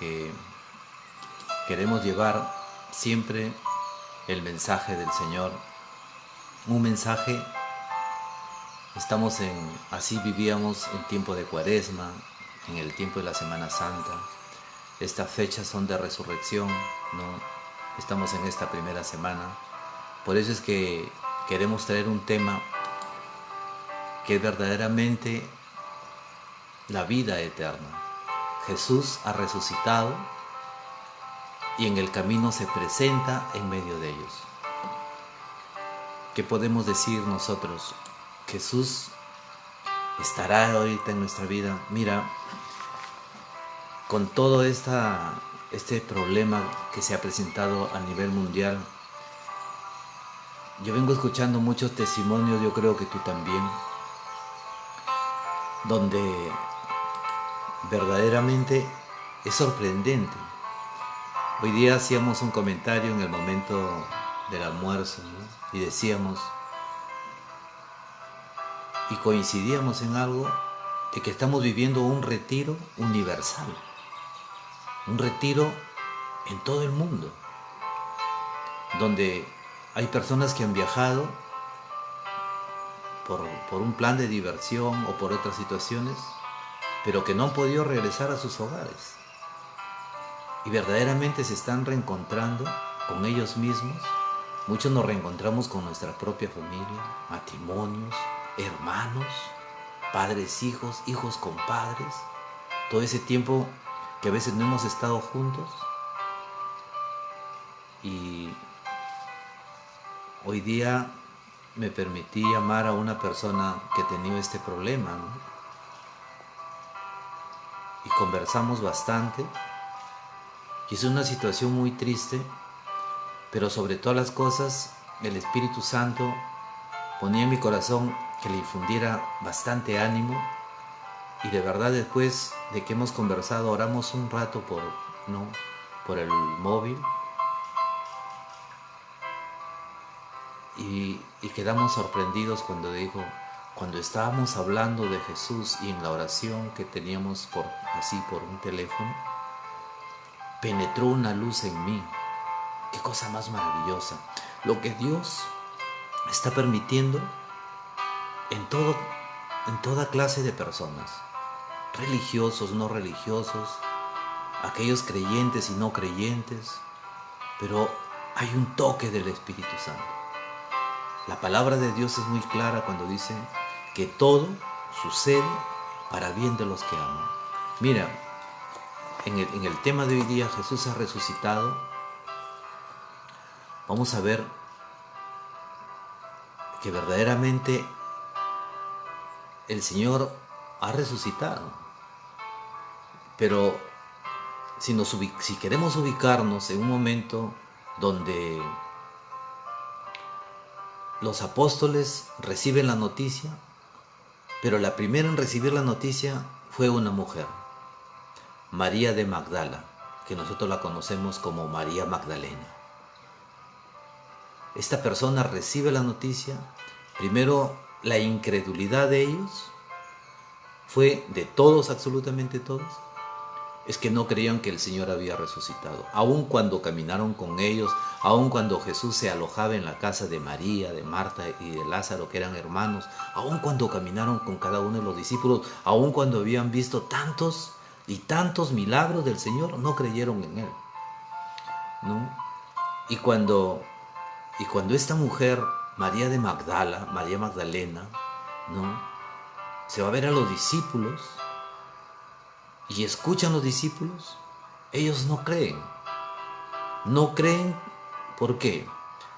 que queremos llevar siempre el mensaje del Señor. Un mensaje, así vivíamos en tiempo de Cuaresma, en el tiempo de la Semana Santa. Estas fechas son de resurrección, ¿no? Estamos en esta primera semana. Por eso es que queremos traer un tema que es verdaderamente la vida eterna. Jesús ha resucitado y en el camino se presenta en medio de ellos. ¿Qué podemos decir nosotros? Jesús estará ahorita en nuestra vida. Mira, con todo este problema que se ha presentado a nivel mundial, yo vengo escuchando muchos testimonios, yo creo que tú también, donde verdaderamente es sorprendente. Hoy día hacíamos un comentario en el momento del almuerzo, ¿no? Y decíamos, y coincidíamos en algo, de que estamos viviendo un retiro universal, un retiro en todo el mundo, donde hay personas que han viajado por un plan de diversión o por otras situaciones, pero que no han podido regresar a sus hogares. Y verdaderamente se están reencontrando con ellos mismos. Muchos nos reencontramos con nuestra propia familia, matrimonios, hermanos, padres, hijos, hijos con padres. Todo ese tiempo que a veces no hemos estado juntos. Y hoy día me permití llamar a una persona que tenía este problema, ¿no? Y conversamos bastante. Y es una situación muy triste, pero sobre todas las cosas, el Espíritu Santo ponía en mi corazón que le infundiera bastante ánimo. Y de verdad, después de que hemos conversado, oramos un rato por el móvil. Y quedamos sorprendidos cuando estábamos hablando de Jesús y en la oración que teníamos por un teléfono, penetró una luz en mí. Qué cosa más maravillosa. Lo que Dios está permitiendo en toda clase de personas, religiosos, no religiosos, aquellos creyentes y no creyentes, pero hay un toque del Espíritu Santo. La palabra de Dios es muy clara cuando dice que todo sucede para bien de los que aman. Mira, en el tema de hoy día, Jesús ha resucitado. Vamos a ver que verdaderamente el Señor ha resucitado. Pero si queremos ubicarnos en un momento donde los apóstoles reciben la noticia, pero la primera en recibir la noticia fue una mujer, María de Magdala, que nosotros la conocemos como María Magdalena. Esta persona recibe la noticia. Primero, la incredulidad de ellos fue de todos, absolutamente todos, es que no creían que el Señor había resucitado. Aun cuando caminaron con ellos, aun cuando Jesús se alojaba en la casa de María, de Marta y de Lázaro, que eran hermanos, aun cuando caminaron con cada uno de los discípulos, aun cuando habían visto tantos y tantos milagros del Señor, no creyeron en Él, ¿no? Y cuando esta mujer, María de Magdala, María Magdalena, ¿no?, se va a ver a los discípulos y escuchan los discípulos, ellos no creen. No creen, ¿por qué?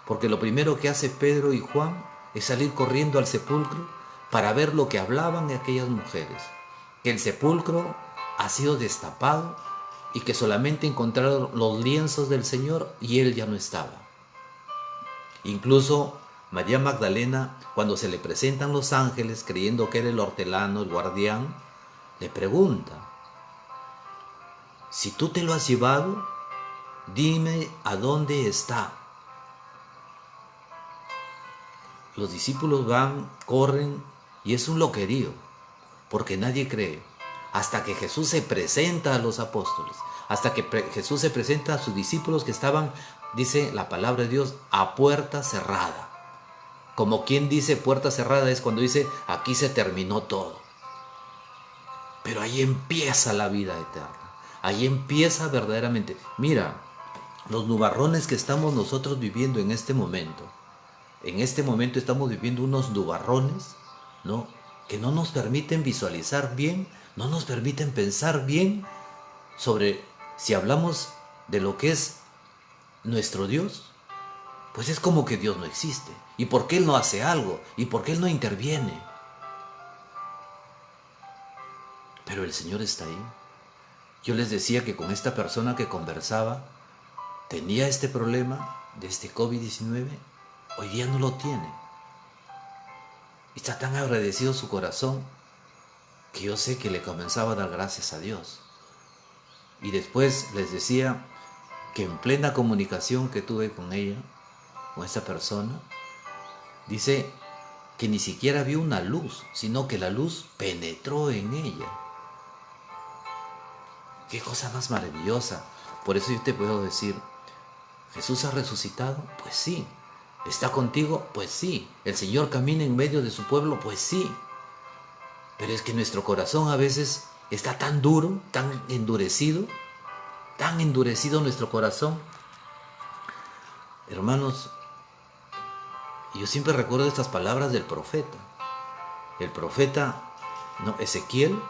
Porque lo primero que hace Pedro y Juan es salir corriendo al sepulcro para ver lo que hablaban de aquellas mujeres, que el sepulcro ha sido destapado y que solamente encontraron los lienzos del Señor y Él ya no estaba. Incluso María Magdalena, cuando se le presentan los ángeles, creyendo que era el hortelano, el guardián, le pregunta: si tú te lo has llevado, dime a dónde está. Los discípulos van, corren, y es un loquerío, porque nadie cree, hasta que Jesús se presenta a los apóstoles. hasta que Jesús se presenta a sus discípulos que estaban, dice la palabra de Dios, a puerta cerrada. Como quien dice puerta cerrada es cuando dice, aquí se terminó todo. Pero ahí empieza la vida eterna. Ahí empieza verdaderamente. Mira, los nubarrones que estamos nosotros viviendo en este momento estamos viviendo unos nubarrones, ¿no?, que no nos permiten visualizar bien, no nos permiten pensar bien sobre si hablamos de lo que es nuestro Dios. Pues es como que Dios no existe. ¿Y por qué Él no hace algo? ¿Y por qué Él no interviene? Pero el Señor está ahí. Yo les decía que con esta persona que conversaba, tenía este problema de este COVID-19, hoy día no lo tiene. Y está tan agradecido su corazón que yo sé que le comenzaba a dar gracias a Dios. Y después les decía que en plena comunicación que tuve con ella, con esta persona, dice que ni siquiera vio una luz, sino que la luz penetró en ella. Qué cosa más maravillosa. Por eso yo te puedo decir, ¿Jesús ha resucitado? Pues sí. ¿Está contigo? Pues sí. ¿El Señor camina en medio de su pueblo? Pues sí. Pero es que nuestro corazón a veces está tan duro, tan endurecido nuestro corazón. Hermanos, yo siempre recuerdo estas palabras del profeta. El profeta, Ezequiel,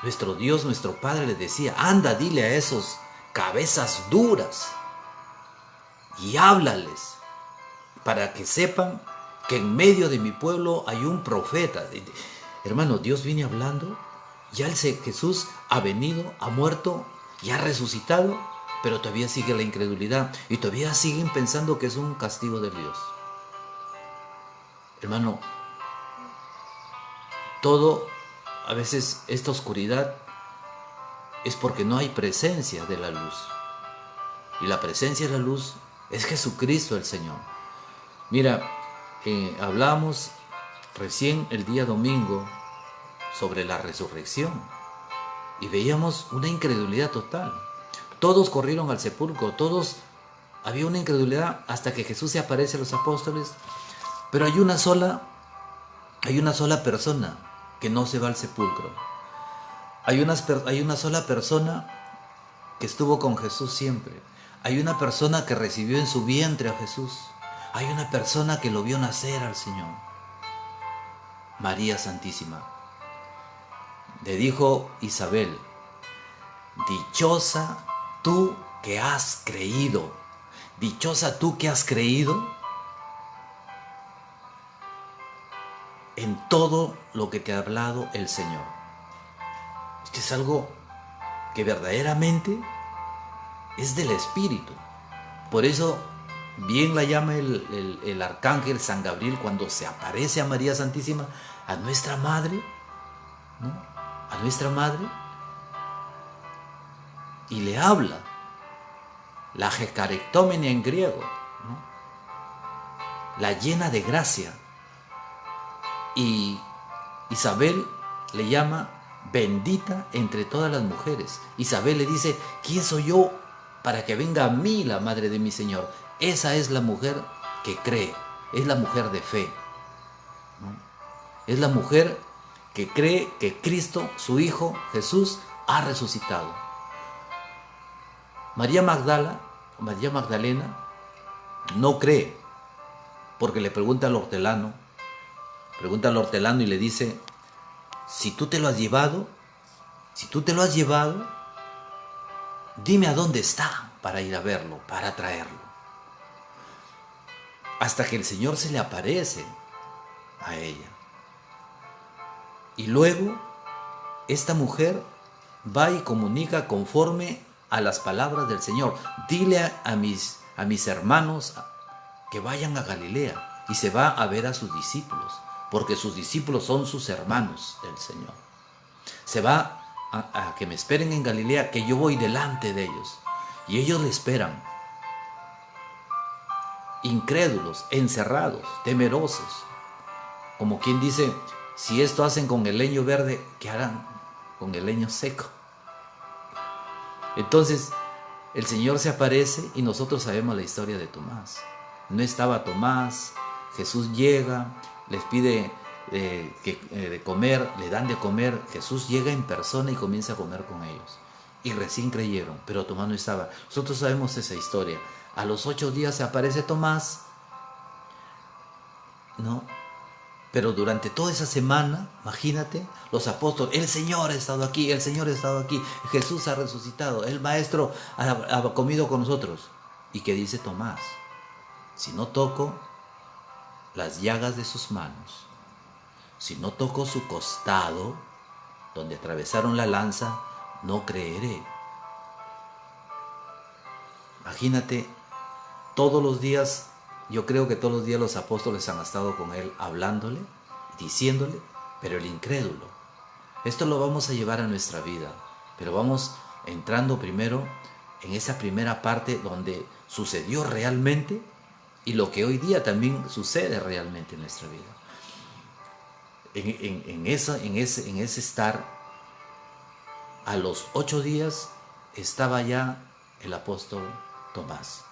nuestro Dios, nuestro Padre, le decía, anda, dile a esos cabezas duras y háblales para que sepan que en medio de mi pueblo hay un profeta. Hermano, Dios viene hablando, ya Jesús ha venido, ha muerto y ha resucitado, pero todavía sigue la incredulidad y todavía siguen pensando que es un castigo de Dios. Hermano, todo, a veces esta oscuridad es porque no hay presencia de la luz. Y la presencia de la luz es Jesucristo el Señor. Mira, hablamos recién el día domingo sobre la resurrección y veíamos una incredulidad total. Todos corrieron al sepulcro, había una incredulidad hasta que Jesús se aparece a los apóstoles, pero hay una sola persona que no se va al sepulcro. Hay una sola persona que estuvo con Jesús siempre. Hay una persona que recibió en su vientre a Jesús. Hay una persona que lo vio nacer al Señor. María Santísima. Le dijo Isabel, dichosa tú que has creído. Dichosa tú que has creído en todo lo que te ha hablado el Señor. Esto es algo que verdaderamente es del Espíritu. Por eso bien la llama el arcángel San Gabriel cuando se aparece a María Santísima, a nuestra Madre, ¿no?, a nuestra Madre, y le habla, la Hecarectómena en griego, ¿no?, la llena de gracia. Y Isabel le llama bendita entre todas las mujeres. Isabel le dice, ¿quién soy yo para que venga a mí la madre de mi Señor? Esa es la mujer que cree, es la mujer de fe, ¿no? Es la mujer que cree que Cristo, su Hijo Jesús, ha resucitado. María Magdalena no cree, porque le pregunta al hortelano y le dice, si tú te lo has llevado, dime a dónde está para ir a verlo, para traerlo. Hasta que el Señor se le aparece a ella. Y luego esta mujer va y comunica conforme a las palabras del Señor. Dile a mis hermanos que vayan a Galilea, y se va a ver a sus discípulos, porque sus discípulos son sus hermanos del Señor. Se va a que me esperen en Galilea, que yo voy delante de ellos. Y ellos le esperan, incrédulos, encerrados, temerosos. Como quien dice, si esto hacen con el leño verde, ¿qué harán con el leño seco? Entonces, el Señor se aparece y nosotros sabemos la historia de Tomás. No estaba Tomás, Jesús llega, les pide de comer, le dan de comer, Jesús llega en persona y comienza a comer con ellos. Y recién creyeron, pero Tomás no estaba. Nosotros sabemos esa historia. A los 8 días se aparece Tomás, ¿no? Pero durante toda esa semana, imagínate, los apóstoles, el Señor ha estado aquí, el Señor ha estado aquí, Jesús ha resucitado, el Maestro ha comido con nosotros. ¿Y qué dice Tomás? Si no toco las llagas de sus manos, si no toco su costado, donde atravesaron la lanza, no creeré. Imagínate, todos los días, yo creo que todos los días los apóstoles han estado con él, hablándole, diciéndole, pero el incrédulo. Esto lo vamos a llevar a nuestra vida, pero vamos entrando primero en esa primera parte donde sucedió realmente y lo que hoy día también sucede realmente en nuestra vida. En ese estar, a los 8 días estaba ya el apóstol Tomás.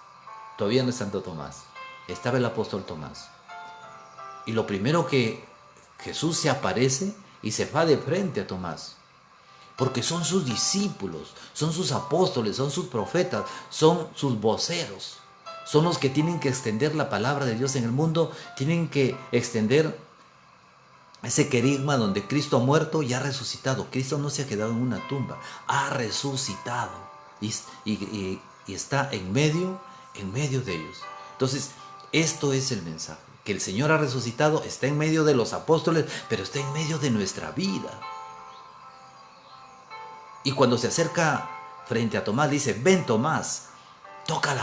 Todavía no es Santo Tomás. Estaba el apóstol Tomás. Y lo primero que Jesús se aparece y se va de frente a Tomás. Porque son sus discípulos, son sus apóstoles, son sus profetas, son sus voceros. Son los que tienen que extender la palabra de Dios en el mundo, tienen que extender ese querigma donde Cristo ha muerto y ha resucitado. Cristo no se ha quedado en una tumba, ha resucitado y está en medio de ellos. Entonces, esto es el mensaje, que el Señor ha resucitado, está en medio de los apóstoles, pero está en medio de nuestra vida. Y cuando se acerca frente a Tomás, dice, ven Tomás, toca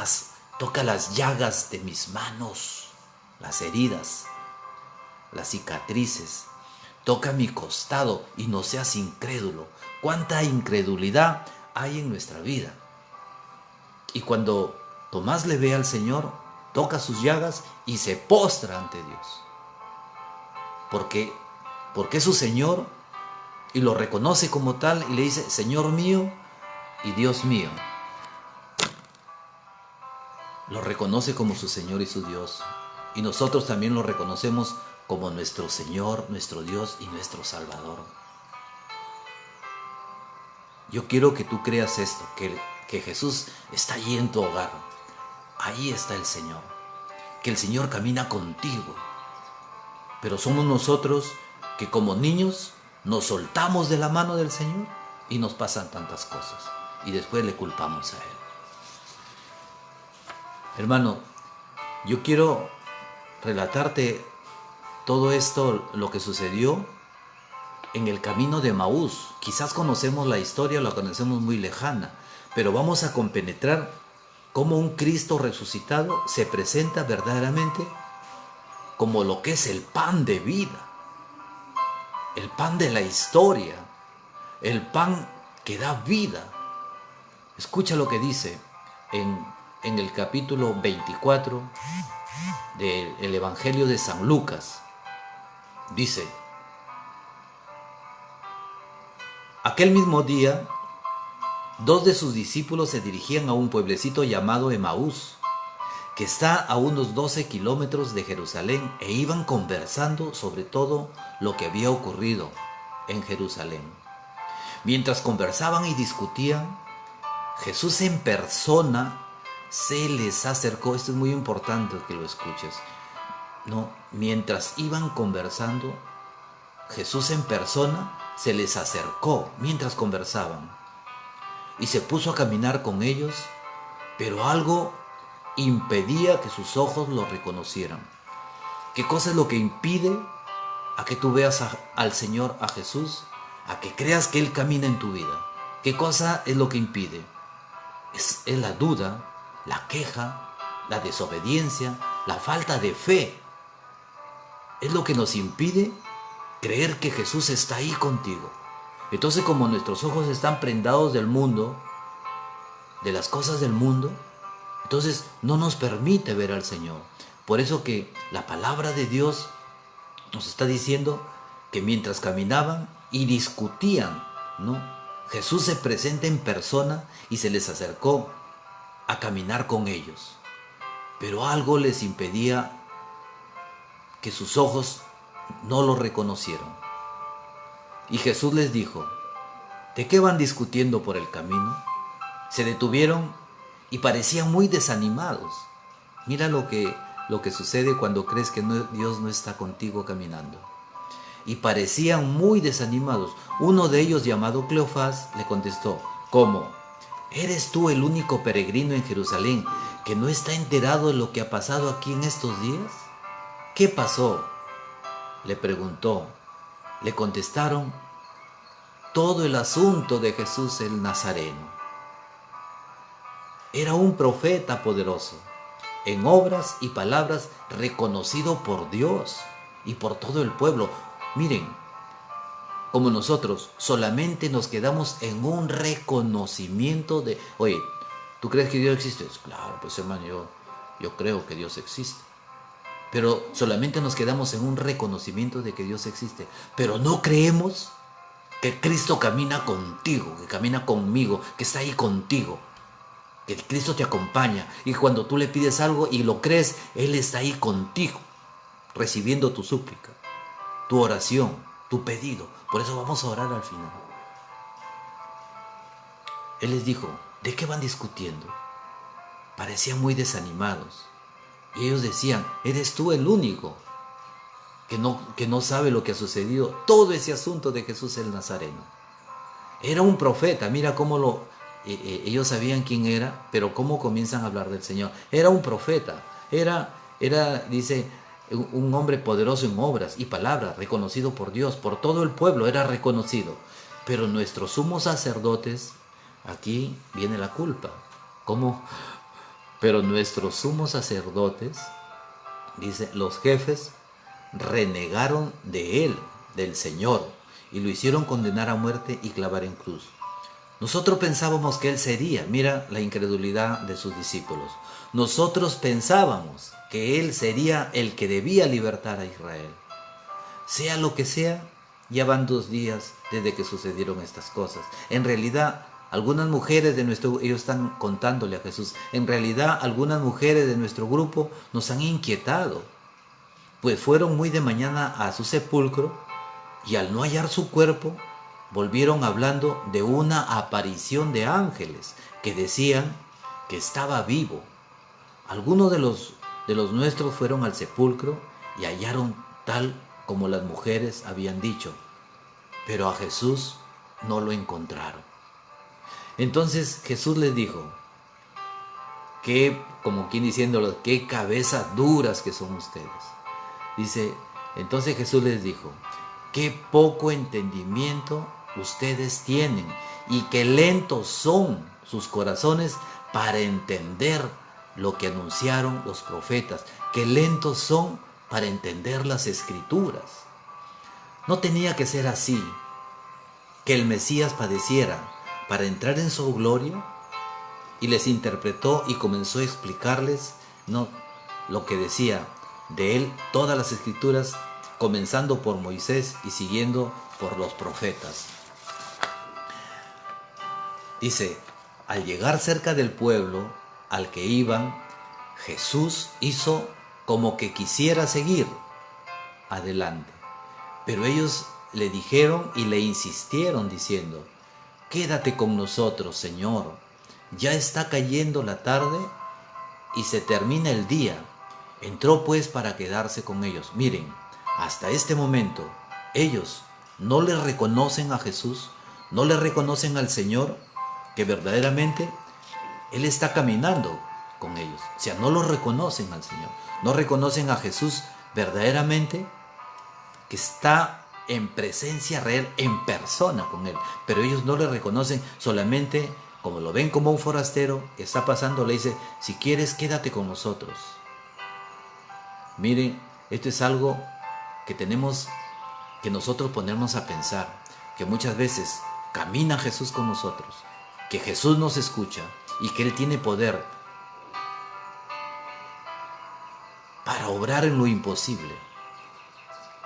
las llagas de mis manos, las heridas, las cicatrices, toca mi costado y no seas incrédulo. ¿Cuánta incredulidad hay en nuestra vida? Y cuando Tomás le ve al Señor, toca sus llagas y se postra ante Dios. Porque es su Señor y lo reconoce como tal y le dice, Señor mío y Dios mío. Lo reconoce como su Señor y su Dios. Y nosotros también lo reconocemos como nuestro Señor, nuestro Dios y nuestro Salvador. Yo quiero que tú creas esto, que Jesús está allí en tu hogar. Ahí está el Señor. Que el Señor camina contigo. Pero somos nosotros que como niños nos soltamos de la mano del Señor y nos pasan tantas cosas. Y después le culpamos a Él. Hermano, yo quiero relatarte todo esto, lo que sucedió en el camino de Emaús. Quizás conocemos la historia, la conocemos muy lejana, pero vamos a compenetrar cómo un Cristo resucitado se presenta verdaderamente como lo que es el pan de vida, el pan de la historia, el pan que da vida. Escucha lo que dice en el capítulo 24 del Evangelio de San Lucas. Dice, aquel mismo día, 2 de sus discípulos se dirigían a un pueblecito llamado Emaús, que está a unos 12 kilómetros de Jerusalén, e iban conversando sobre todo lo que había ocurrido en Jerusalén. Mientras conversaban y discutían, Jesús en persona se les acercó. Esto es muy importante que lo escuches. No, mientras iban conversando, Jesús en persona se les acercó mientras conversaban y se puso a caminar con ellos, pero algo impedía que sus ojos lo reconocieran. ¿Qué cosa es lo que impide a que tú veas al Señor, a Jesús, a que creas que Él camina en tu vida? ¿Qué cosa es lo que impide? Es la duda, la queja, la desobediencia, la falta de fe. Es lo que nos impide creer que Jesús está ahí contigo. Entonces, como nuestros ojos están prendados del mundo, de las cosas del mundo, entonces no nos permite ver al Señor. Por eso que la palabra de Dios nos está diciendo que mientras caminaban y discutían, ¿no?, Jesús se presenta en persona y se les acercó a caminar con ellos. Pero algo les impedía que sus ojos no lo reconocieron. Y Jesús les dijo: ¿de qué van discutiendo por el camino? Se detuvieron y parecían muy desanimados. Mira lo que sucede cuando crees que Dios no está contigo caminando. Y parecían muy desanimados. Uno de ellos, llamado Cleofás, le contestó: ¿cómo? ¿Eres tú el único peregrino en Jerusalén que no está enterado de lo que ha pasado aquí en estos días? ¿Qué pasó?, le preguntó. Le contestaron todo el asunto de Jesús el Nazareno. Era un profeta poderoso, en obras y palabras reconocido por Dios y por todo el pueblo. Miren, como nosotros solamente nos quedamos en un reconocimiento de: oye, ¿tú crees que Dios existe? Claro, pues hermano, yo creo que Dios existe. Pero solamente nos quedamos en un reconocimiento de que Dios existe. Pero no creemos que Cristo camina contigo, que camina conmigo, que está ahí contigo, que Cristo te acompaña. Y cuando tú le pides algo y lo crees, Él está ahí contigo, recibiendo tu súplica, tu oración, tu pedido. Por eso vamos a orar al final. Él les dijo: ¿de qué van discutiendo? Parecían muy desanimados. Y ellos decían: ¿eres tú el único que no sabe lo que ha sucedido? Todo ese asunto de Jesús el Nazareno. Era un profeta. Mira cómo ellos sabían quién era, pero cómo comienzan a hablar del Señor. Era un profeta. Era, dice, un hombre poderoso en obras y palabras, reconocido por Dios, por todo el pueblo era reconocido. Pero nuestros sumos sacerdotes, aquí viene la culpa. ¿Cómo? Pero nuestros sumos sacerdotes, dice, los jefes renegaron de él, del Señor, y lo hicieron condenar a muerte y clavar en cruz. Nosotros pensábamos que él sería, mira la incredulidad de sus discípulos. Nosotros pensábamos que él sería el que debía libertar a Israel. Sea lo que sea, ya van 2 días desde que sucedieron estas cosas. En realidad, algunas mujeres de ellos están contándole a Jesús, en realidad algunas mujeres de nuestro grupo nos han inquietado, pues fueron muy de mañana a su sepulcro y al no hallar su cuerpo, volvieron hablando de una aparición de ángeles que decían que estaba vivo. Algunos de los nuestros fueron al sepulcro y hallaron tal como las mujeres habían dicho, pero a Jesús no lo encontraron. Entonces Jesús les dijo: como quien diciéndolo, qué cabezas duras que son ustedes. Dice, entonces Jesús les dijo: qué poco entendimiento ustedes tienen y qué lentos son sus corazones para entender lo que anunciaron los profetas. Qué lentos son para entender las Escrituras. No tenía que ser así, que el Mesías padeciera para entrar en su gloria. Y les interpretó y comenzó a explicarles lo que decía de él todas las Escrituras, comenzando por Moisés y siguiendo por los profetas. Dice, al llegar cerca del pueblo al que iban, Jesús hizo como que quisiera seguir adelante. Pero ellos le dijeron y le insistieron diciendo: quédate con nosotros, Señor. Ya está cayendo la tarde y se termina el día. Entró pues para quedarse con ellos. Miren, hasta este momento ellos no le reconocen a Jesús, no le reconocen al Señor, que verdaderamente Él está caminando con ellos. O sea, no lo reconocen al Señor, no reconocen a Jesús verdaderamente, que está en presencia real, en persona con Él. Pero ellos no le reconocen, solamente como lo ven como un forastero que está pasando, le dice: si quieres, quédate con nosotros. Miren, esto es algo que tenemos que nosotros ponernos a pensar, que muchas veces camina Jesús con nosotros, que Jesús nos escucha y que Él tiene poder para obrar en lo imposible.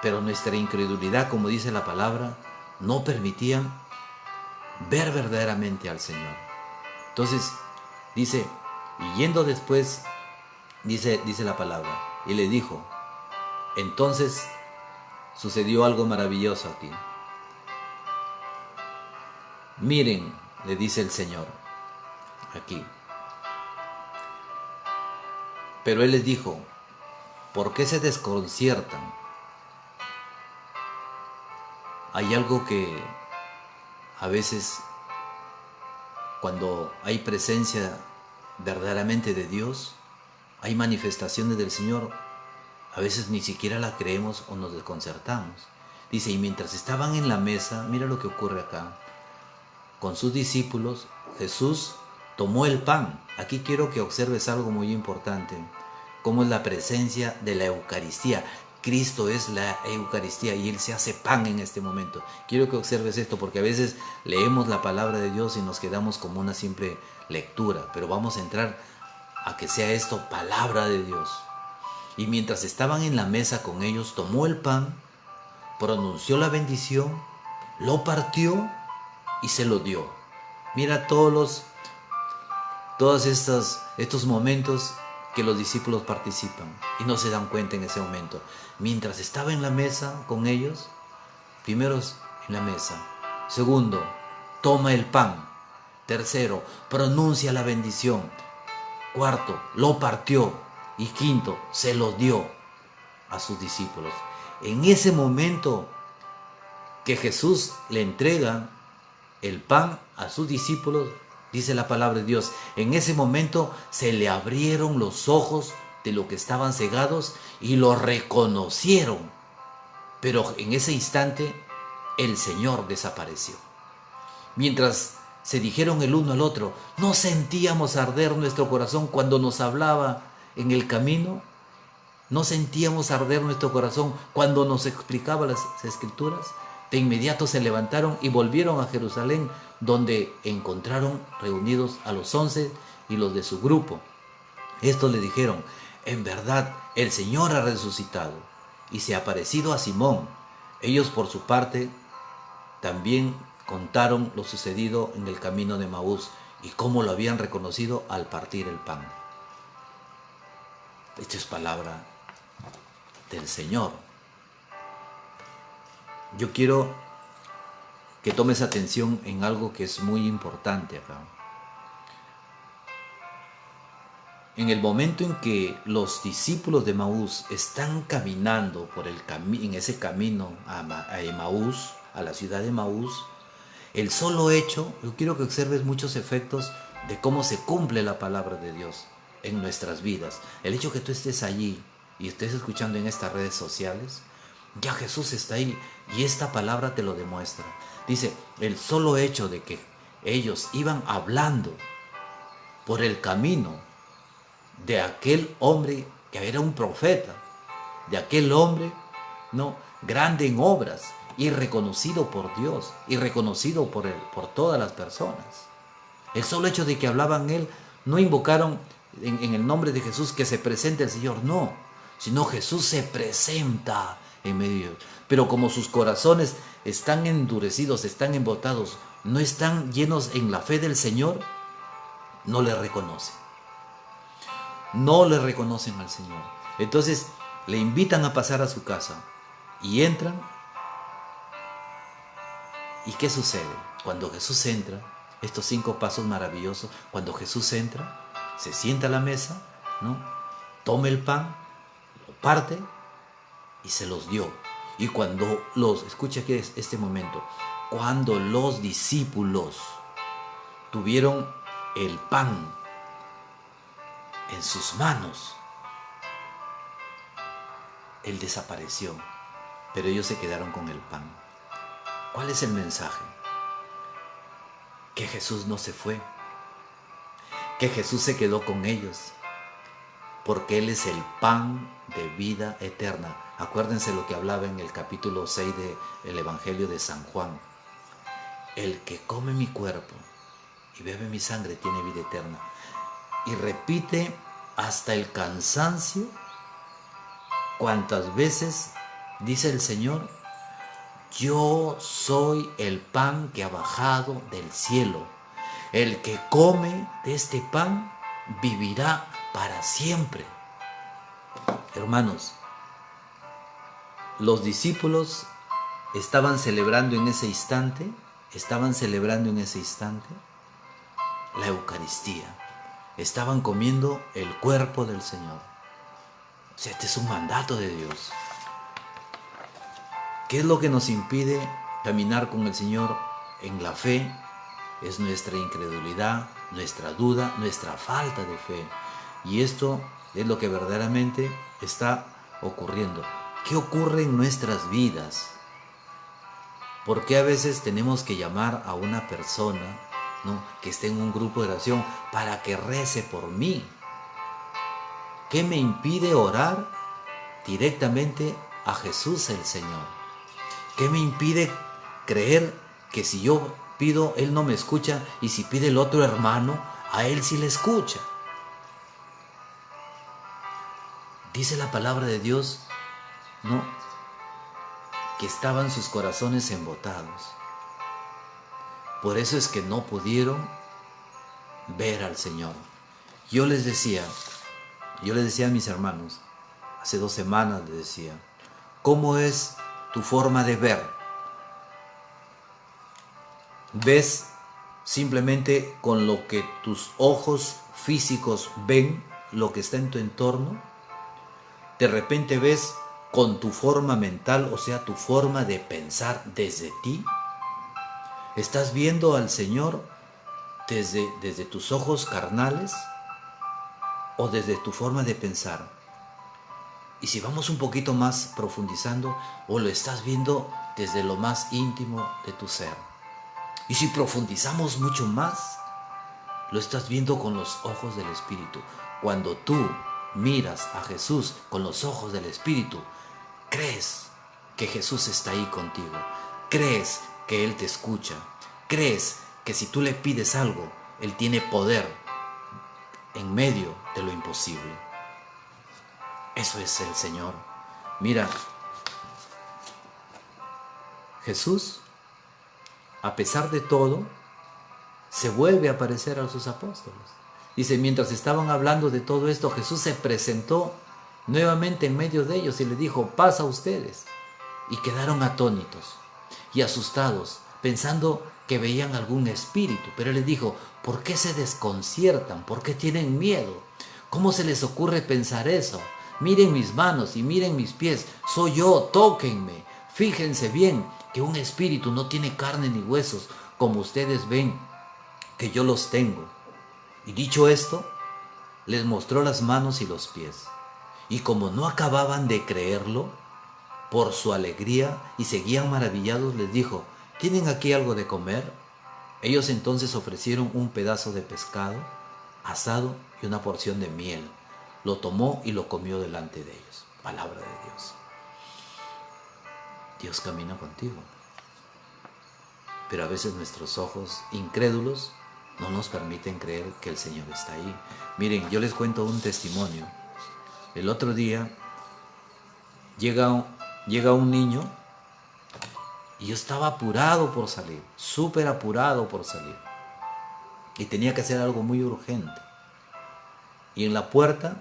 Pero nuestra incredulidad, como dice la palabra, no permitían ver verdaderamente al Señor. Entonces, dice, y yendo después, dice la palabra, y le dijo, entonces sucedió algo maravilloso aquí. Miren, le dice el Señor, aquí. Pero él les dijo, ¿por qué se desconciertan? Hay algo que a veces, cuando hay presencia verdaderamente de Dios, hay manifestaciones del Señor, a veces ni siquiera la creemos o nos desconcertamos. Dice, y mientras estaban en la mesa, mira lo que ocurre acá, con sus discípulos, Jesús tomó el pan. Aquí quiero que observes algo muy importante, cómo es la presencia de la Eucaristía. Cristo es la Eucaristía y Él se hace pan en este momento. Quiero que observes esto porque a veces leemos la palabra de Dios y nos quedamos como una simple lectura, pero vamos a entrar a que sea esto palabra de Dios. Y mientras estaban en la mesa con ellos, tomó el pan, pronunció la bendición, lo partió y se lo dio. Mira todos estos momentos que los discípulos participan y no se dan cuenta en ese momento. Mientras estaba en la mesa con ellos, primero en la mesa, segundo, toma el pan, tercero, pronuncia la bendición, cuarto, lo partió y quinto, se lo dio a sus discípulos. En ese momento que Jesús le entrega el pan a sus discípulos, dice la palabra de Dios, en ese momento se le abrieron los ojos de lo que estaban cegados y lo reconocieron. Pero en ese instante el Señor desapareció. Mientras se dijeron el uno al otro, ¿no sentíamos arder nuestro corazón cuando nos hablaba en el camino? ¿No sentíamos arder nuestro corazón cuando nos explicaba las Escrituras? De inmediato se levantaron y volvieron a Jerusalén, donde encontraron reunidos a los 11 y los de su grupo. Estos le dijeron, en verdad el Señor ha resucitado y se ha aparecido a Simón. Ellos por su parte también contaron lo sucedido en el camino de Emaús y cómo lo habían reconocido al partir el pan. Esta es palabra del Señor. Yo quiero que tomes atención en algo que es muy importante acá. En el momento en que los discípulos de Emaús están caminando por en ese camino a Emaús, a la ciudad de Emaús, el solo hecho, yo quiero que observes muchos efectos de cómo se cumple la palabra de Dios en nuestras vidas. El hecho que tú estés allí y estés escuchando en estas redes sociales, ya Jesús está ahí y esta palabra te lo demuestra. Dice, el solo hecho de que ellos iban hablando por el camino de aquel hombre que era un profeta, de aquel hombre, no, grande en obras y reconocido por Dios y reconocido por todas las personas. El solo hecho de que hablaban él, no invocaron en el nombre de Jesús que se presente el Señor, no, sino Jesús se presenta en medio de ellos. Pero como sus corazones están endurecidos, están embotados, no están llenos en la fe del Señor, no le reconocen. No le reconocen al Señor. Entonces le invitan a pasar a su casa y entran. ¿Y qué sucede? Cuando Jesús entra, estos 5 pasos maravillosos, cuando Jesús entra, se sienta a la mesa, ¿no? Toma el pan, lo parte y se los dio. Y cuando escucha aquí este momento, cuando los discípulos tuvieron el pan en sus manos, Él desapareció, pero ellos se quedaron con el pan. ¿Cuál es el mensaje? Que Jesús no se fue, que Jesús se quedó con ellos, porque Él es el pan de vida eterna. Acuérdense lo que hablaba en el capítulo 6 del Evangelio de San Juan. El que come mi cuerpo y bebe mi sangre tiene vida eterna. Y repite hasta el cansancio cuántas veces dice el Señor, yo soy el pan que ha bajado del cielo. El que come de este pan vivirá para siempre. Hermanos, los discípulos estaban celebrando en ese instante la Eucaristía. Estaban comiendo el cuerpo del Señor. O sea, este es un mandato de Dios. ¿Qué es lo que nos impide caminar con el Señor en la fe? Es nuestra incredulidad, nuestra duda, nuestra falta de fe. Y esto es lo que verdaderamente está ocurriendo. ¿Qué ocurre en nuestras vidas? ¿Por qué a veces tenemos que llamar a una persona, ¿no?, que esté en un grupo de oración para que rece por mí? ¿Qué me impide orar directamente a Jesús el Señor? ¿Qué me impide creer que si yo pido, Él no me escucha, y si pide el otro hermano, a Él sí le escucha? Dice la palabra de Dios, ¿no?, que estaban sus corazones embotados. Por eso es que no pudieron ver al Señor. Yo les decía a mis hermanos, hace 2 semanas les decía, ¿cómo es tu forma de ver? ¿Ves simplemente con lo que tus ojos físicos ven, lo que está en tu entorno? ¿De repente ves con tu forma mental, o sea, tu forma de pensar desde ti? ¿Estás viendo al Señor desde tus ojos carnales o desde tu forma de pensar? Y si vamos un poquito más profundizando, o lo estás viendo desde lo más íntimo de tu ser. Y si profundizamos mucho más, lo estás viendo con los ojos del Espíritu. Cuando tú miras a Jesús con los ojos del Espíritu, crees que Jesús está ahí contigo. Crees que Él te escucha. Crees que si tú le pides algo, Él tiene poder en medio de lo imposible. Eso es el Señor. Mira, Jesús, a pesar de todo, se vuelve a aparecer a sus apóstoles. Dice, mientras estaban hablando de todo esto, Jesús se presentó nuevamente en medio de ellos y le dijo, paz a ustedes. Y quedaron atónitos y asustados, pensando que veían algún espíritu. Pero Él les dijo, ¿por qué se desconciertan? ¿Por qué tienen miedo? ¿Cómo se les ocurre pensar eso? Miren mis manos y miren mis pies, soy yo, tóquenme. Fíjense bien que un espíritu no tiene carne ni huesos, como ustedes ven que yo los tengo. Y dicho esto, les mostró las manos y los pies. Y como no acababan de creerlo, por su alegría y seguían maravillados, les dijo, ¿tienen aquí algo de comer? Ellos entonces ofrecieron un pedazo de pescado asado y una porción de miel. Lo tomó y lo comió delante de ellos. Palabra de Dios. Dios camina contigo. Pero a veces nuestros ojos incrédulos no nos permiten creer que el Señor está ahí. Miren, yo les cuento un testimonio. El otro día llega un niño y yo estaba apurado por salir, súper apurado por salir. Y tenía que hacer algo muy urgente. Y en la puerta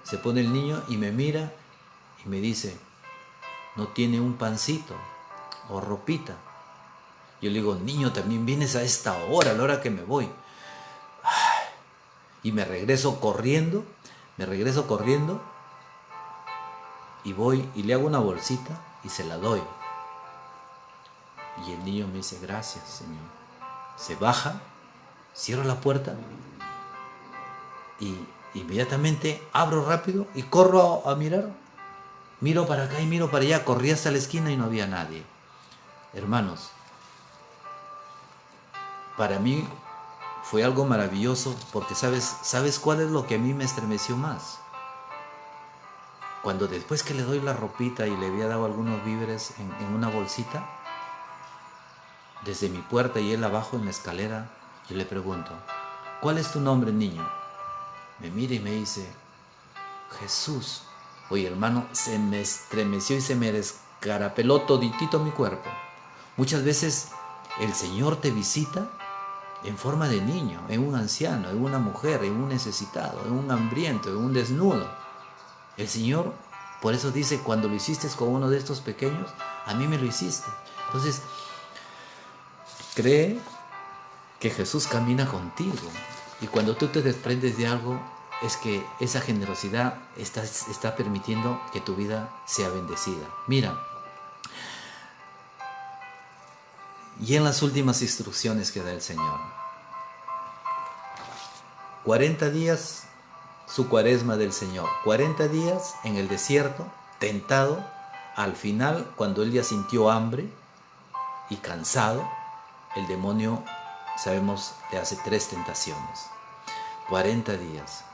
se pone el niño y me mira y me dice, ¿no tiene un pancito o ropita? Yo le digo, niño, también vienes a esta hora, a la hora que me voy. Y me regreso corriendo y voy y le hago una bolsita y se la doy. Y el niño me dice, gracias, Señor. Se baja, cierro la puerta y inmediatamente abro rápido y corro a mirar. Miro para acá y miro para allá. Corrí hasta la esquina y no había nadie. Hermanos, para mí fue algo maravilloso porque ¿sabes cuál es lo que a mí me estremeció más? Cuando después que le doy la ropita y le había dado algunos víveres en una bolsita, desde mi puerta y él abajo en la escalera, yo le pregunto, ¿cuál es tu nombre, niño? Me mira y me dice, Jesús. Oye, hermano, se me estremeció y se me escarapeló toditito mi cuerpo. Muchas veces el Señor te visita en forma de niño, en un anciano, en una mujer, en un necesitado, en un hambriento, en un desnudo. El Señor, por eso dice, cuando lo hiciste con uno de estos pequeños, a mí me lo hiciste. Entonces, cree que Jesús camina contigo. Y cuando tú te desprendes de algo, es que esa generosidad está permitiendo que tu vida sea bendecida. Mira, y en las últimas instrucciones que da el Señor, 40 días, su cuaresma del Señor, 40 días en el desierto, tentado. Al final, cuando él ya sintió hambre y cansado, el demonio, sabemos, le hace 3 tentaciones. 40 días.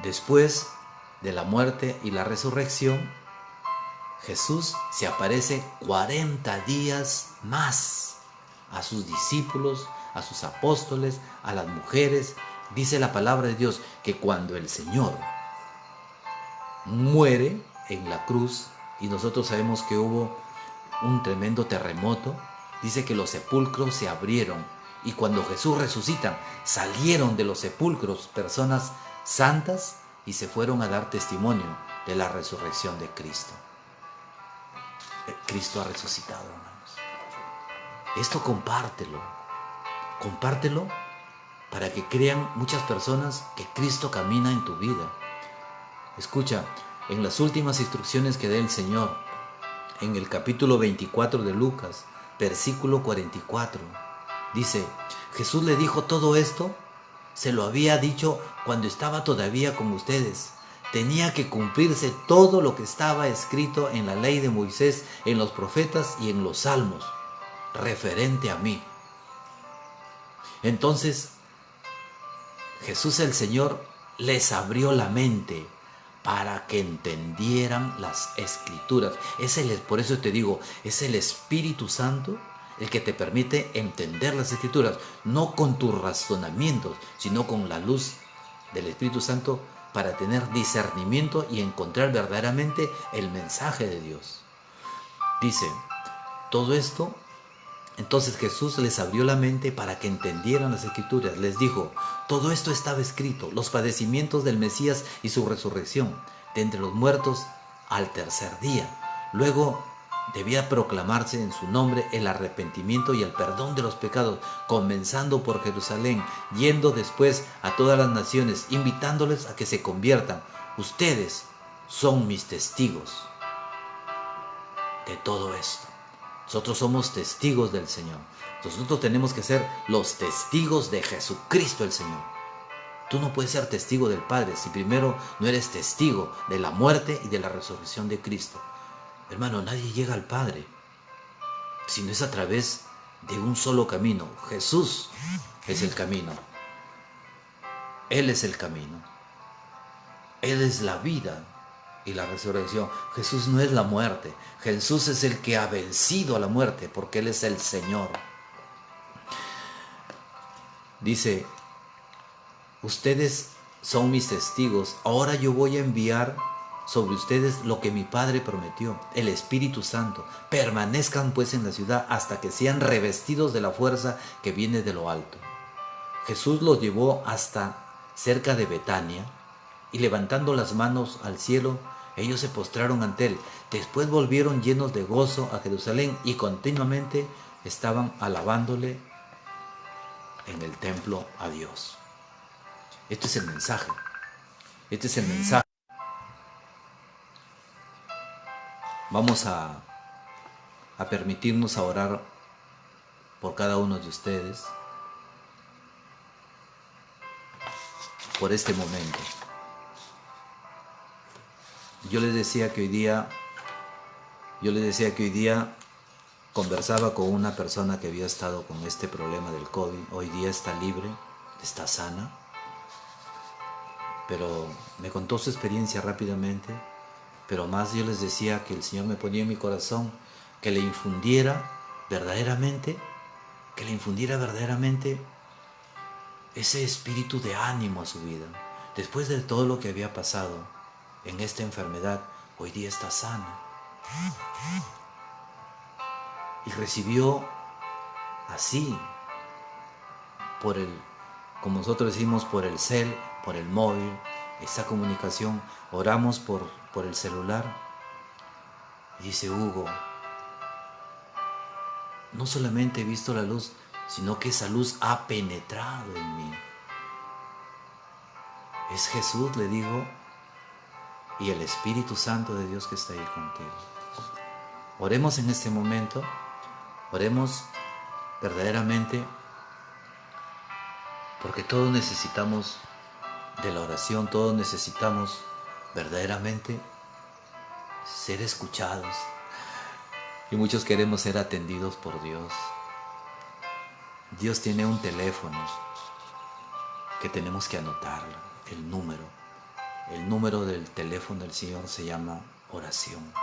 Después de la muerte y la resurrección, Jesús se aparece 40 días más a sus discípulos, a sus apóstoles, a las mujeres. Dice la palabra de Dios que cuando el Señor muere en la cruz, y nosotros sabemos que hubo un tremendo terremoto, dice que los sepulcros se abrieron, y cuando Jesús resucita, salieron de los sepulcros personas santas y se fueron a dar testimonio de la resurrección de Cristo. Cristo ha resucitado, hermanos. Esto compártelo para que crean muchas personas que Cristo camina en tu vida. Escucha, en las últimas instrucciones que da el Señor, en el capítulo 24 de Lucas, versículo 44, dice, Jesús le dijo todo esto, se lo había dicho cuando estaba todavía con ustedes. Tenía que cumplirse todo lo que estaba escrito en la ley de Moisés, en los profetas y en los salmos, referente a mí. Entonces, Jesús el Señor les abrió la mente para que entendieran las Escrituras. Por eso te digo, es el Espíritu Santo el que te permite entender las Escrituras, no con tus razonamientos, sino con la luz del Espíritu Santo, para tener discernimiento y encontrar verdaderamente el mensaje de Dios. Dice, todo esto, entonces Jesús les abrió la mente para que entendieran las Escrituras. Les dijo, todo esto estaba escrito, los padecimientos del Mesías y su resurrección de entre los muertos al tercer día. Luego debía proclamarse en su nombre el arrepentimiento y el perdón de los pecados, comenzando por Jerusalén, yendo después a todas las naciones, invitándoles a que se conviertan. Ustedes son mis testigos de todo esto. Nosotros somos testigos del Señor. Nosotros tenemos que ser los testigos de Jesucristo el Señor. Tú no puedes ser testigo del Padre si primero no eres testigo de la muerte y de la resurrección de Cristo. Hermano, nadie llega al Padre si no es a través de un solo camino. Jesús es el camino. Él es el camino. Él es la vida y la resurrección. Jesús no es la muerte. Jesús es el que ha vencido a la muerte porque Él es el Señor. Dice, ustedes son mis testigos. Ahora yo voy a enviar sobre ustedes lo que mi Padre prometió, el Espíritu Santo. Permanezcan pues en la ciudad hasta que sean revestidos de la fuerza que viene de lo alto. Jesús los llevó hasta cerca de Betania y levantando las manos al cielo, ellos se postraron ante Él. Después volvieron llenos de gozo a Jerusalén y continuamente estaban alabándole en el templo a Dios. Este es el mensaje. Este es el mensaje. Vamos a permitirnos a orar por cada uno de ustedes, por este momento. Yo les decía que hoy día conversaba con una persona que había estado con este problema del COVID. Hoy día está libre, está sana, pero me contó su experiencia rápidamente. Pero más yo les decía que el Señor me ponía en mi corazón que le infundiera verdaderamente ese espíritu de ánimo a su vida. Después de todo lo que había pasado en esta enfermedad, hoy día está sana. Y recibió así, como nosotros decimos, por el cel, por el móvil, esta comunicación. Oramos por el celular. Y dice Hugo, no solamente he visto la luz, sino que esa luz ha penetrado en mí. Es Jesús, le digo, y el Espíritu Santo de Dios que está ahí contigo. Oremos en este momento, oremos verdaderamente, porque todos necesitamos de la oración, todos necesitamos verdaderamente ser escuchados. Y muchos queremos ser atendidos por Dios. Dios tiene un teléfono que tenemos que anotarlo, el número. El número del teléfono del Señor se llama oración.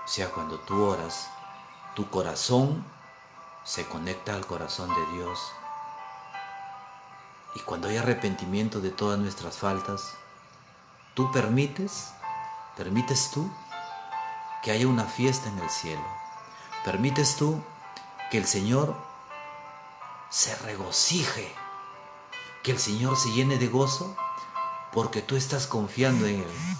O sea, cuando tú oras, tu corazón se conecta al corazón de Dios. Y cuando hay arrepentimiento de todas nuestras faltas, tú permites tú que haya una fiesta en el cielo. Permites tú que el Señor se regocije, que el Señor se llene de gozo, porque tú estás confiando en Él.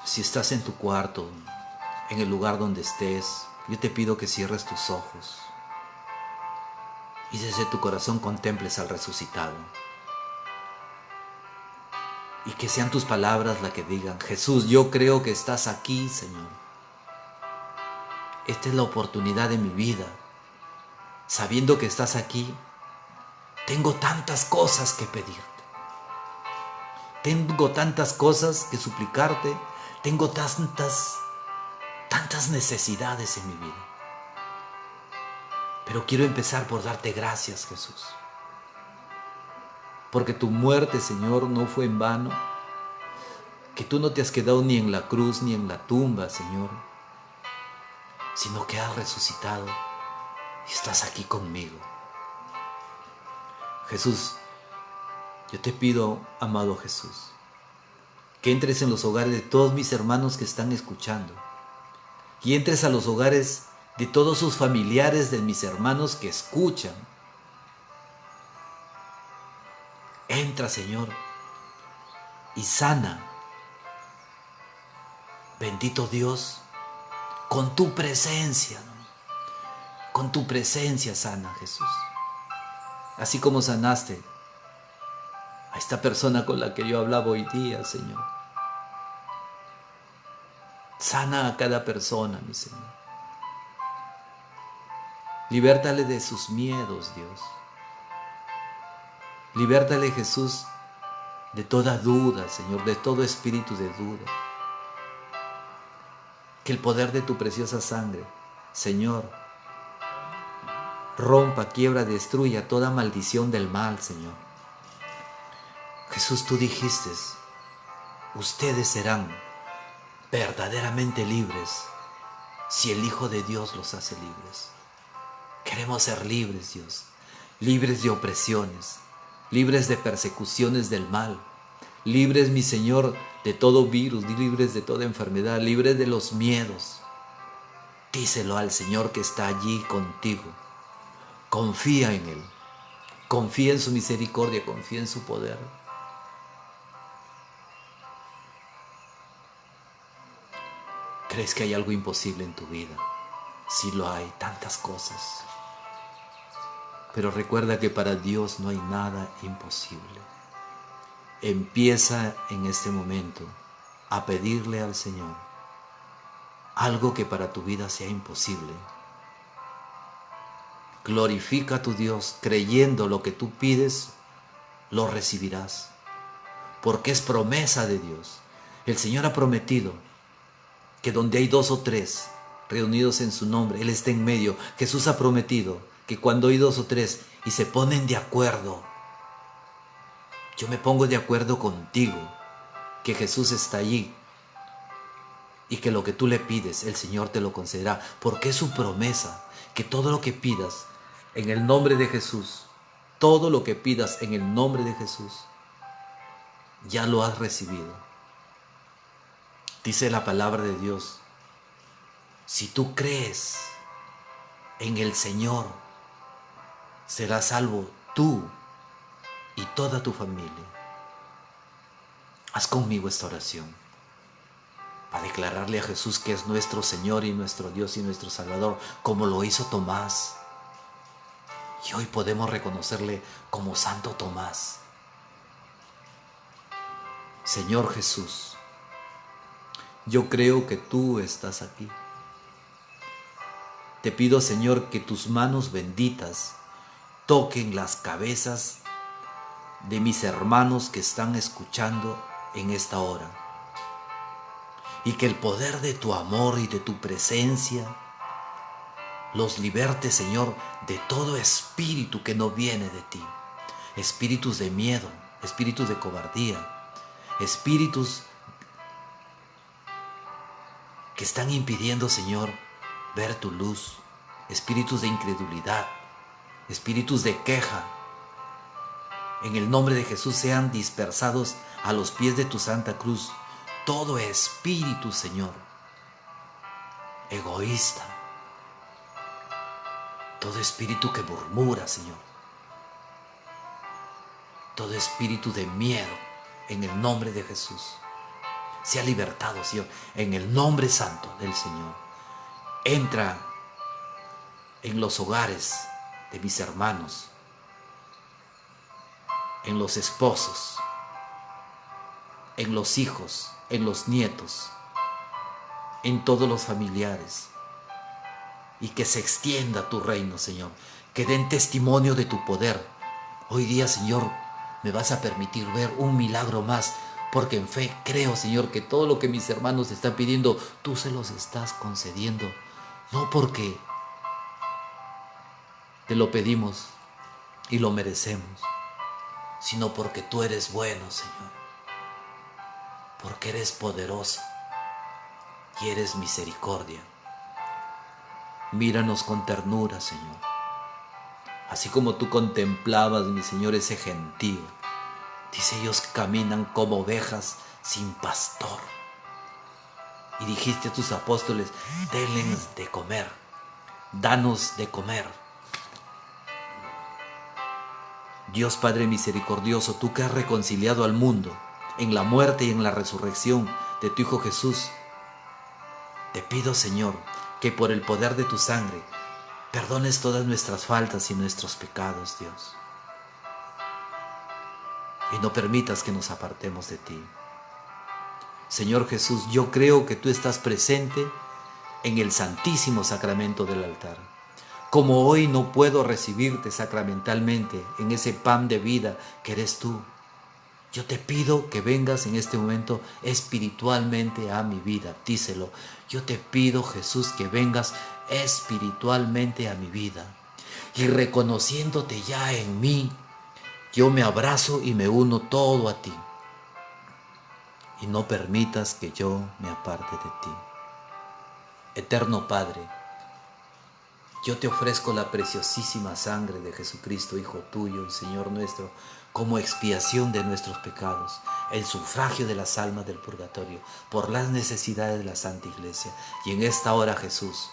Si estás en tu cuarto, en el lugar donde estés, yo te pido que cierres tus ojos y desde tu corazón contemples al resucitado. Y que sean tus palabras las que digan: Jesús, yo creo que estás aquí, Señor. Esta es la oportunidad de mi vida. Sabiendo que estás aquí, tengo tantas cosas que pedirte. Tengo tantas cosas que suplicarte. Tengo tantas necesidades en mi vida. Pero quiero empezar por darte gracias, Jesús. Porque tu muerte, Señor, no fue en vano. Que tú no te has quedado ni en la cruz ni en la tumba, Señor, sino que has resucitado y estás aquí conmigo. Jesús, yo te pido, amado Jesús, que entres en los hogares de todos mis hermanos que están escuchando y entres a los hogares de todos sus familiares, de mis hermanos que escuchan. Entra, Señor, y sana. Bendito Dios, con tu presencia sana, Jesús. Así como sanaste a esta persona con la que yo hablaba hoy día, Señor. Sana a cada persona, mi Señor. Libértale de sus miedos, Dios. Libértale, Jesús, de toda duda, Señor, de todo espíritu de duda. Que el poder de tu preciosa sangre, Señor, rompa, quiebra, destruya toda maldición del mal, Señor. Jesús, tú dijiste, ustedes serán verdaderamente libres si el Hijo de Dios los hace libres. Queremos ser libres, Dios, libres de opresiones, libres de persecuciones del mal, libres, mi Señor, de todo virus, libres de toda enfermedad, libres de los miedos. Díselo al Señor que está allí contigo. Confía en Él, confía en su misericordia, confía en su poder. ¿Crees que hay algo imposible en tu vida? Sí lo hay, tantas cosas. Pero recuerda que para Dios no hay nada imposible. Empieza en este momento a pedirle al Señor algo que para tu vida sea imposible. Glorifica a tu Dios creyendo lo que tú pides, lo recibirás. Porque es promesa de Dios. El Señor ha prometido que donde hay 2 o 3 reunidos en su nombre, Él está en medio. Jesús ha prometido que cuando hay 2 o 3 y se ponen de acuerdo, yo me pongo de acuerdo contigo, que Jesús está allí y que lo que tú le pides, el Señor te lo concederá, porque es su promesa, que todo lo que pidas en el nombre de Jesús, todo lo que pidas en el nombre de Jesús, ya lo has recibido. Dice la palabra de Dios, si tú crees en el Señor, serás salvo tú y toda tu familia. Haz conmigo esta oración para declararle a Jesús que es nuestro Señor y nuestro Dios y nuestro Salvador, como lo hizo Tomás. Y hoy podemos reconocerle como Santo Tomás. Señor Jesús, yo creo que tú estás aquí. Te pido, Señor, que tus manos benditas toquen las cabezas de mis hermanos que están escuchando en esta hora. Y que el poder de tu amor y de tu presencia los liberte, Señor, de todo espíritu que no viene de ti. Espíritus de miedo, espíritus de cobardía, espíritus que están impidiendo, Señor, ver tu luz, espíritus de incredulidad, espíritus de queja. En el nombre de Jesús sean dispersados a los pies de tu santa cruz todo espíritu, Señor, egoísta, todo espíritu que murmura, Señor, todo espíritu de miedo, en el nombre de Jesús, sea libertado, Señor, en el nombre santo del Señor. Entra en los hogares de mis hermanos, en los esposos, en los hijos, en los nietos, en todos los familiares, y que se extienda tu reino, Señor, que den testimonio de tu poder. Hoy día, Señor, me vas a permitir ver un milagro más, porque en fe creo, Señor, que todo lo que mis hermanos están pidiendo, tú se los estás concediendo, no porque te lo pedimos y lo merecemos, sino porque tú eres bueno, Señor, porque eres poderoso y eres misericordia. Míranos con ternura, Señor, así como tú contemplabas, mi Señor, ese gentío. Dice, ellos caminan como ovejas sin pastor. Y dijiste a tus apóstoles, denles de comer, danos de comer. Dios Padre misericordioso, tú que has reconciliado al mundo en la muerte y en la resurrección de tu Hijo Jesús, te pido, Señor, que por el poder de tu sangre perdones todas nuestras faltas y nuestros pecados, Dios. Y no permitas que nos apartemos de ti. Señor Jesús, yo creo que tú estás presente en el santísimo sacramento del altar. Como hoy no puedo recibirte sacramentalmente en ese pan de vida que eres tú, yo te pido que vengas en este momento espiritualmente a mi vida. Díselo. Yo te pido, Jesús, que vengas espiritualmente a mi vida. Y reconociéndote ya en mí, yo me abrazo y me uno todo a ti. Y no permitas que yo me aparte de ti. Eterno Padre, yo te ofrezco la preciosísima sangre de Jesucristo, Hijo tuyo y Señor nuestro, como expiación de nuestros pecados, el sufragio de las almas del purgatorio, por las necesidades de la Santa Iglesia. Y en esta hora, Jesús,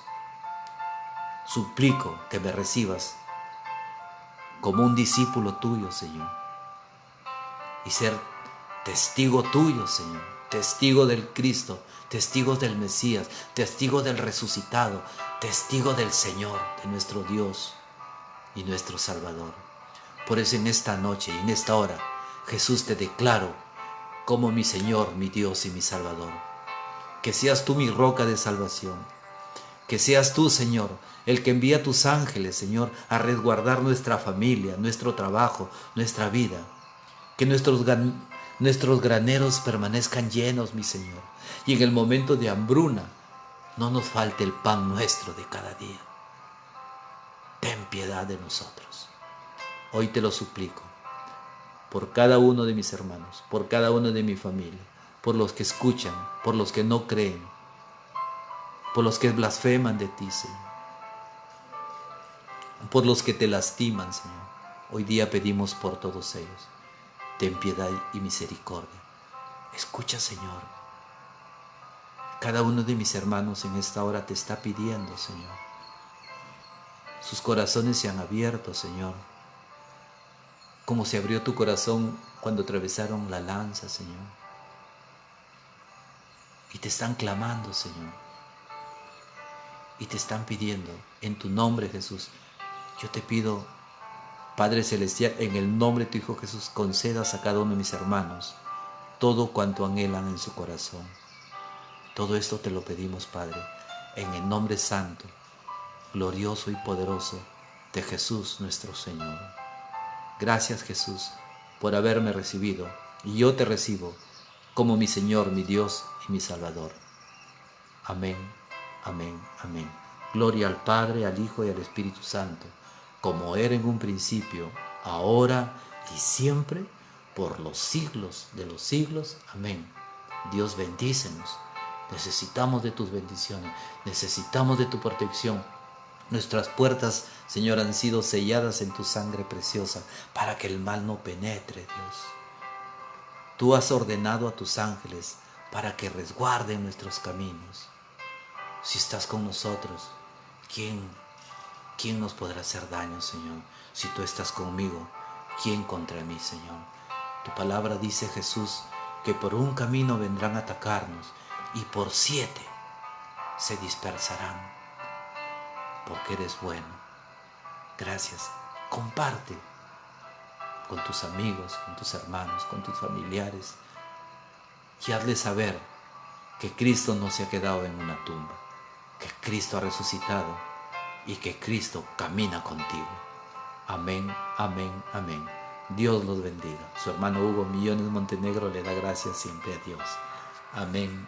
suplico que me recibas como un discípulo tuyo, Señor, y ser testigo tuyo, Señor, testigo del Cristo, testigo del Mesías, testigo del resucitado, testigo del Señor, de nuestro Dios y nuestro Salvador. Por eso en esta noche y en esta hora, Jesús, te declaro como mi Señor, mi Dios y mi Salvador. Que seas tú mi roca de salvación. Que seas tú, Señor, el que envía tus ángeles, Señor, a resguardar nuestra familia, nuestro trabajo, nuestra vida. Que nuestros graneros permanezcan llenos, mi Señor. Y en el momento de hambruna, no nos falte el pan nuestro de cada día. Ten piedad de nosotros. Hoy te lo suplico, por cada uno de mis hermanos, por cada uno de mi familia, por los que escuchan, por los que no creen, por los que blasfeman de ti, Señor, por los que te lastiman, Señor. Hoy día pedimos por todos ellos. ten piedad y misericordia. Escucha, Señor. Cada uno de mis hermanos en esta hora te está pidiendo, Señor. Sus corazones se han abierto, Señor. Como se abrió tu corazón cuando atravesaron la lanza, Señor. Y te están clamando, Señor. Y te están pidiendo, en tu nombre, Jesús. Yo te pido, Padre Celestial, en el nombre de tu Hijo Jesús, concedas a cada uno de mis hermanos todo cuanto anhelan en su corazón. Todo esto te lo pedimos, Padre, en el nombre santo, glorioso y poderoso de Jesús nuestro Señor. Gracias, Jesús, por haberme recibido, y yo te recibo como mi Señor, mi Dios y mi Salvador. Amén, amén, amén. Gloria al Padre, al Hijo y al Espíritu Santo, como era en un principio, ahora y siempre, por los siglos de los siglos. Amén. Dios, bendícenos. Necesitamos de tus bendiciones, necesitamos de tu protección. Nuestras puertas, Señor, han sido selladas en tu sangre preciosa para que el mal no penetre, Dios. Tú has ordenado a tus ángeles para que resguarden nuestros caminos. Si estás con nosotros, ¿quién nos podrá hacer daño, Señor? Si tú estás conmigo, ¿quién contra mí, Señor? Tu palabra dice, Jesús, que por un camino vendrán a atacarnos y por 7 se dispersarán, porque eres bueno. Gracias. Comparte con tus amigos, con tus hermanos, con tus familiares, y hazles saber que Cristo no se ha quedado en una tumba, que Cristo ha resucitado y que Cristo camina contigo. Amén, amén, amén. Dios los bendiga. Su hermano Hugo Millones Montenegro le da gracias siempre a Dios. Amén.